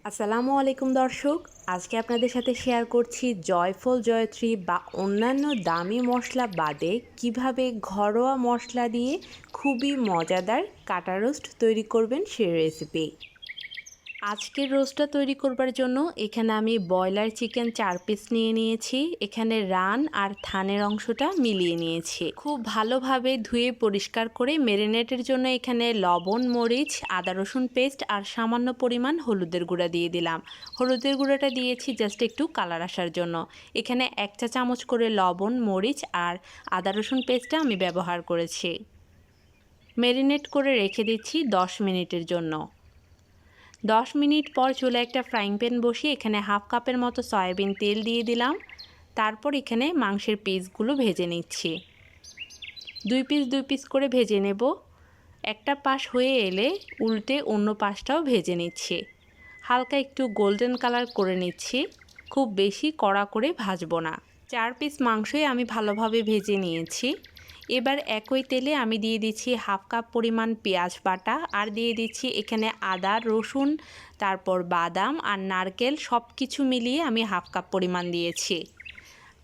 আসসালামু আলাইকুম দর্শক, আজকে আপনাদের সাথে শেয়ার করছি জয়ফল-জয়ত বা অন্যান্য দামি মশলা বাদে কিভাবে ঘরোয়া মশলা দিয়ে খুবই মজাদার কাটা রোস্ট তৈরি করবেন সেই রেসিপি। আজকের রোস্টটা তৈরি করবার জন্য এখানে আমি ব্রয়লার চিকেন 4 পিস নিয়ে নিয়েছি। এখানে রান আর থানের অংশটা মিলিয়ে নিয়েছি। খুব ভালোভাবে ধুয়ে পরিষ্কার করে ম্যারিনেটের জন্য এখানে লবণ, মরিচ, আদা রসুন পেস্ট আর সামান্য পরিমাণ হলুদের গুঁড়া দিয়ে দিলাম। হলুদের গুঁড়াটা দিয়েছি জাস্ট একটু কালার আসার জন্য। এখানে 1 চা চামচ করে লবণ, মরিচ আর আদা রসুন পেস্টটা আমি ব্যবহার করেছি। ম্যারিনেট করে রেখে দিচ্ছি 10 মিনিটের জন্য। 10 মিনিট পর চুলায় একটা ফ্রাইং প্যান বসিয়ে এখানে হাফ কাপের মতো সয়াবিন তেল দিয়ে দিলাম। তারপর এখানে মাংসের পিসগুলো ভেজে নিচ্ছি। 2 পিস করে ভেজে নেব। একটা পাশ হয়ে এলে উল্টে অন্য পাশটাও ভেজে নিচ্ছি। হালকা একটু গোল্ডেন কালার করে নিচ্ছি, খুব বেশি কড়া করে ভাজবো না। 4 পিস মাংসই আমি ভালোভাবে ভেজে নিয়েছি। এবার একই তেলে আমি দিয়ে দিচ্ছি হাফ কাপ পরিমাণ পেঁয়াজ বাটা আর দিয়ে দিচ্ছি এখানে আদা, রসুন, তারপর বাদাম আর নারকেল সব কিছু মিলিয়ে আমি হাফ কাপ পরিমাণ দিয়েছি।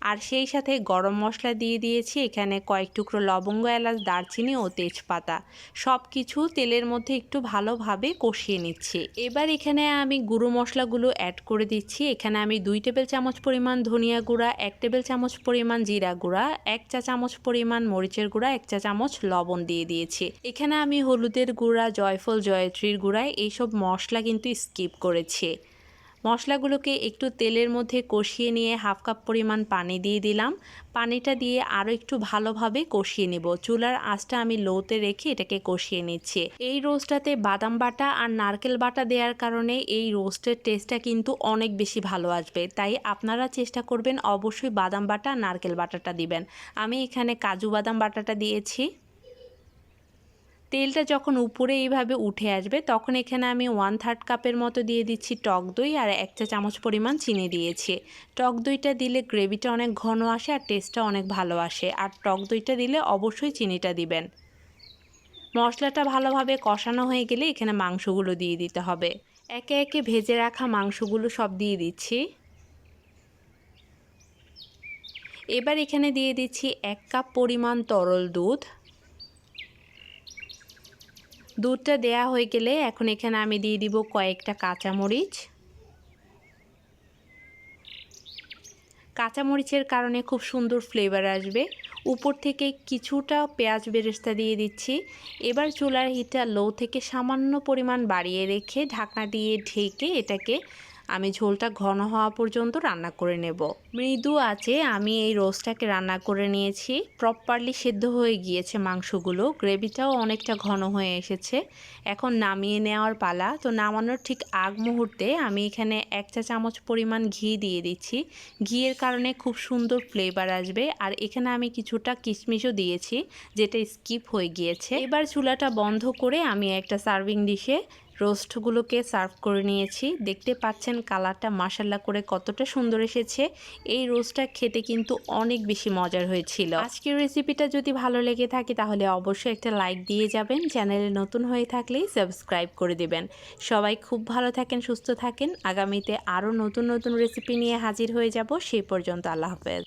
আর সেই সাথে গরম মশলা দিয়ে দিয়েছি এখানে কয়েক টুকরো লবঙ্গ, এলাচ, দারচিনি ও তেজপাতা। সব কিছু তেলের মধ্যে একটু ভালোভাবে কষিয়ে নিচ্ছি। এবার এখানে আমি গুঁড়ো মশলাগুলো অ্যাড করে দিচ্ছি। এখানে আমি 2 টেবিল চামচ পরিমাণ ধনিয়া গুঁড়া, 1 টেবিল চামচ পরিমাণ জিরা গুঁড়া, 1 চা চামচ পরিমাণ মরিচের গুঁড়া, 1 চা চামচ লবণ দিয়ে দিয়েছি। এখানে আমি হলুদের গুঁড়া, জয়ফল-জয়ত্রীর গুঁড়া এইসব মশলা কিন্তু স্কিপ করেছি। মশলাগুলোকে একটু তেলের মধ্যে কষিয়ে নিয়ে হাফ কাপ পরিমাণ পানি দিয়ে দিলাম। পানিটা দিয়ে আরও একটু ভালোভাবে কষিয়ে নেব। চুলার আঁচটা আমি লোতে রেখে এটাকে কষিয়ে নিচ্ছি। এই রোস্টটাতে বাদাম বাটা আর নারকেল বাটা দেওয়ার কারণে এই রোস্টের টেস্টটা কিন্তু অনেক বেশি ভালো আসবে। তাই আপনারা চেষ্টা করবেন অবশ্যই বাদাম বাটা আর নারকেল বাটাটা দিবেন। আমি এখানে কাজু বাদাম বাটাটা দিয়েছি। তেলটা যখন উপরে এইভাবে উঠে আসবে তখন এখানে আমি 1/3 কাপের মতো দিয়ে দিচ্ছি টক দই আর 1 চা চামচ পরিমাণ চিনি দিয়েছি। টক দইটা দিলে গ্রেভিটা অনেক ঘন আসে আর টেস্টটা অনেক ভালো আসে। আর টক দইটা দিলে অবশ্যই চিনিটা দিবেন। মশলাটা ভালোভাবে কষানো হয়ে গেলে এখানে মাংসগুলো দিয়ে দিতে হবে। একে একে ভেজে রাখা মাংসগুলো সব দিয়ে দিচ্ছি। এবার এখানে দিয়ে দিচ্ছি 1 কাপ পরিমাণ তরল দুধ। দুধটা দেয়া হয়ে গেলে এখন এখানে আমি দিয়ে দিব কয়েকটা কাঁচামরিচ। কাঁচামরিচের কারণে খুব সুন্দর ফ্লেভার আসবে। উপর থেকে কিছুটা পেঁয়াজ বেরেস্তা দিয়ে দিচ্ছি। এবার চুলার হিটটা লো থেকে সামান্য পরিমাণ বাড়িয়ে রেখে ঢাকনা দিয়ে ঢেকে এটাকে আমি ঝোলটা ঘন হওয়া পর্যন্ত রান্না করে নেব। মৃদু আঁচে আমি এই রোস্টটাকে রান্না করে নিয়েছি। প্রপারলি সেদ্ধ হয়ে গিয়েছে মাংসগুলো, গ্রেভিটাও অনেকটা ঘন হয়ে এসেছে। এখন নামিয়ে নেওয়ার পালা। তো নামানোর ঠিক আগ মুহূর্তে আমি এখানে 1 চা চামচ পরিমাণ ঘি দিয়ে দিচ্ছি। ঘিয়ের কারণে খুব সুন্দর ফ্লেভার আসবে। আর এখানে আমি কিছুটা কিশমিশও দিয়েছি, যেটা স্কিপ হয়ে গিয়েছে। এবার চুলাটা বন্ধ করে আমি একটা সার্ভিং ডিশে রোস্টগুলোকে সার্ভ করে নিয়েছি। দেখতে পাচ্ছেন কালারটা মাশাআল্লাহ করে কতটা সুন্দর এসেছে। এই রোস্টটা খেতে কিন্তু অনেক বেশি মজার হয়েছিল। আজকের রেসিপিটা যদি ভালো লেগে থাকে তাহলে অবশ্যই একটা লাইক দিয়ে যাবেন। চ্যানেলে নতুন হয়ে থাকলেই সাবস্ক্রাইব করে দিবেন। সবাই খুব ভালো থাকেন, সুস্থ থাকেন। আগামীতে আরও নতুন নতুন রেসিপি নিয়ে হাজির হয়ে যাব। সেই পর্যন্ত আল্লাহ হাফেজ।